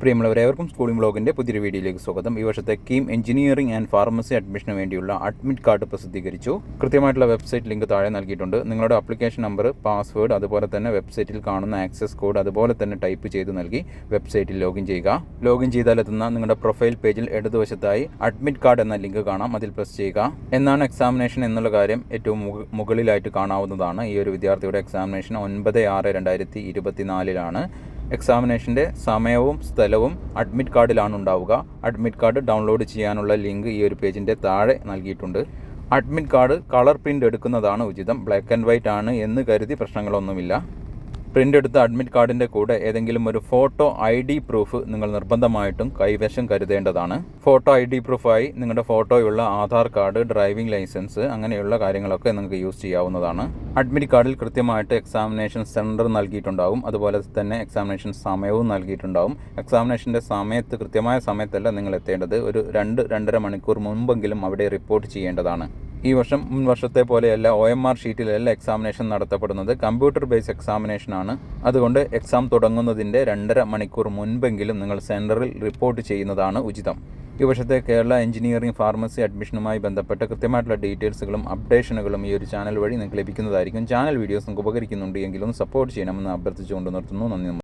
പ്രിയമുള്ളവരെ, ഏവർക്കും സ്കൂളിംഗ് ബ്ലോഗിൻ്റെ പുതിയൊരു വീഡിയോയിലേക്ക് സ്വാഗതം. ഈ വർഷത്തെ കീം എഞ്ചിനീയറിംഗ് ആൻഡ് ഫാർമസി അഡ്മിഷന് വേണ്ടിയുള്ള അഡ്മിറ്റ് കാർഡ് പ്രസിദ്ധീകരിച്ചു. കൃത്യമായിട്ടുള്ള വെബ്സൈറ്റ് ലിങ്ക് താഴെ നൽകിയിട്ടുണ്ട്. നിങ്ങളുടെ ആപ്ലിക്കേഷൻ നമ്പർ, പാസ്വേഡ്, അതുപോലെ തന്നെ വെബ്സൈറ്റിൽ കാണുന്ന ആക്സസ് കോഡ് അതുപോലെ തന്നെ ടൈപ്പ് ചെയ്ത് നൽകി വെബ്സൈറ്റിൽ ലോഗിൻ ചെയ്യുക. ലോഗിൻ ചെയ്താലെത്തുന്ന നിങ്ങളുടെ പ്രൊഫൈൽ പേജിൽ ഇടതുവശത്തായി അഡ്മിറ്റ് കാർഡ് എന്ന ലിങ്ക് കാണാം. അതിൽ പ്രസ് ചെയ്യുക. എന്നാണ് എക്സാമിനേഷൻ എന്നുള്ള കാര്യം ഏറ്റവും മുകളിലായിട്ട് കാണാവുന്നതാണ്. ഈ ഒരു വിദ്യാർത്ഥിയുടെ എക്സാമിനേഷൻ 9/6/2024 എക്സാമിനേഷൻ്റെ സമയവും സ്ഥലവും അഡ്മിറ്റ് കാർഡിലാണ് ഉണ്ടാവുക. അഡ്മിറ്റ് കാർഡ് ഡൗൺലോഡ് ചെയ്യാനുള്ള ലിങ്ക് ഈ ഒരു പേജിൻ്റെ താഴെ നൽകിയിട്ടുണ്ട്. അഡ്മിറ്റ് കാർഡ് കളർ പ്രിൻ്റ് എടുക്കുന്നതാണ് ഉചിതം. ബ്ലാക്ക് ആൻഡ് വൈറ്റ് ആണ് എന്ന് കരുതി പ്രശ്നങ്ങളൊന്നുമില്ല. പ്രിൻ്റ് എടുത്ത അഡ്മിറ്റ് കാർഡിൻ്റെ കൂടെ ഏതെങ്കിലും ഒരു ഫോട്ടോ ID പ്രൂഫ് നിങ്ങൾ നിർബന്ധമായിട്ടും കൈവശം കരുതേണ്ടതാണ്. ഫോട്ടോ ID പ്രൂഫായി നിങ്ങളുടെ ഫോട്ടോയുള്ള ആധാർ കാർഡ്, ഡ്രൈവിംഗ് ലൈസൻസ് അങ്ങനെയുള്ള കാര്യങ്ങളൊക്കെ നിങ്ങൾക്ക് യൂസ് ചെയ്യാവുന്നതാണ്. അഡ്മിറ്റ് കാർഡിൽ കൃത്യമായിട്ട് എക്സാമിനേഷൻ സെൻറ്റർ നൽകിയിട്ടുണ്ടാവും. അതുപോലെ തന്നെ എക്സാമിനേഷൻ സമയവും നൽകിയിട്ടുണ്ടാവും. എക്സാമിനേഷൻ്റെ സമയത്ത് കൃത്യമായ സമയത്തല്ല നിങ്ങൾ എത്തേണ്ടത്. ഒരു 2-2.5 മണിക്കൂർ മുമ്പെങ്കിലും അവിടെ റിപ്പോർട്ട് ചെയ്യേണ്ടതാണ്. ഈ വർഷം മുൻ വർഷത്തെ പോലെയല്ല OMR ഷീറ്റിലല്ല എക്സാമിനേഷൻ നടത്തപ്പെടുന്നത്. കമ്പ്യൂട്ടർ ബേസ് എക്സാമിനേഷനാണ്. അതുകൊണ്ട് എക്സാം തുടങ്ങുന്നതിൻ്റെ 2.5 മണിക്കൂർ മുൻപെങ്കിലും നിങ്ങൾ സെൻറ്ററിൽ റിപ്പോർട്ട് ചെയ്യുന്നതാണ് ഉചിതം. ഈ വർഷത്തെ കേരള എഞ്ചിനീയറിംഗ് ഫാർമസി അഡ്മിഷനുമായി ബന്ധപ്പെട്ട കൃത്യമായിട്ടുള്ള ഡീറ്റെയിൽസുകളും അപ്ഡേഷനുകളും ഈ ഒരു ചാനൽ വഴി നിങ്ങൾക്ക് ലഭിക്കുന്നതായിരിക്കും. ചാനൽ വീഡിയോസ് നിങ്ങൾക്ക് ഉപകരിക്കുന്നുണ്ട് എങ്കിലും സപ്പോർട്ട് ചെയ്യണമെന്ന് അഭ്യർത്ഥിച്ചുകൊണ്ട് നിർത്തുന്നു. നന്ദി.